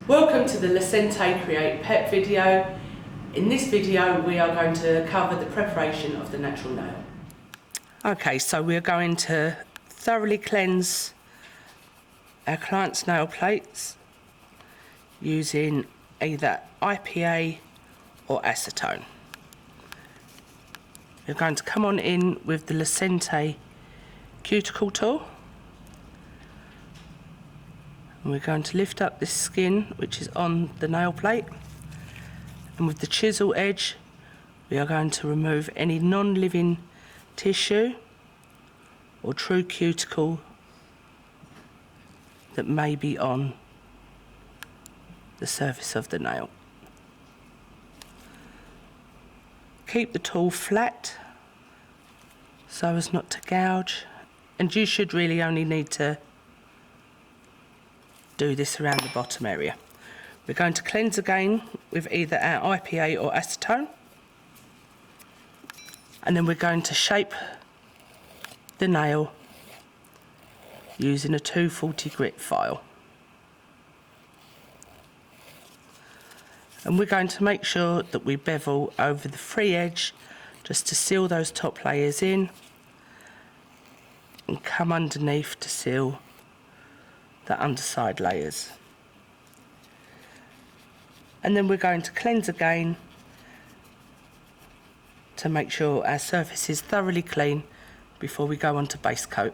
Welcome to the Lecenté Create pet video. In this video we are going to cover the preparation of the natural nail. Okay, so we're going to thoroughly cleanse our client's nail plates using either IPA or acetone. We're going to come on in with the Lecenté cuticle tool. And we're going to lift up this skin which is on the nail plate, and with the chisel edge we are going to remove any non-living tissue or true cuticle that may be on the surface of the nail. Keep the tool flat so as not to gouge, and you should really only need to do this around the bottom area. We're going to cleanse again with either our IPA or acetone, and then we're going to shape the nail using a 240 grit file. And we're going to make sure that we bevel over the free edge just to seal those top layers in, and come underneath to seal the underside layers. And then we're going to cleanse again to make sure our surface is thoroughly clean before we go on to base coat.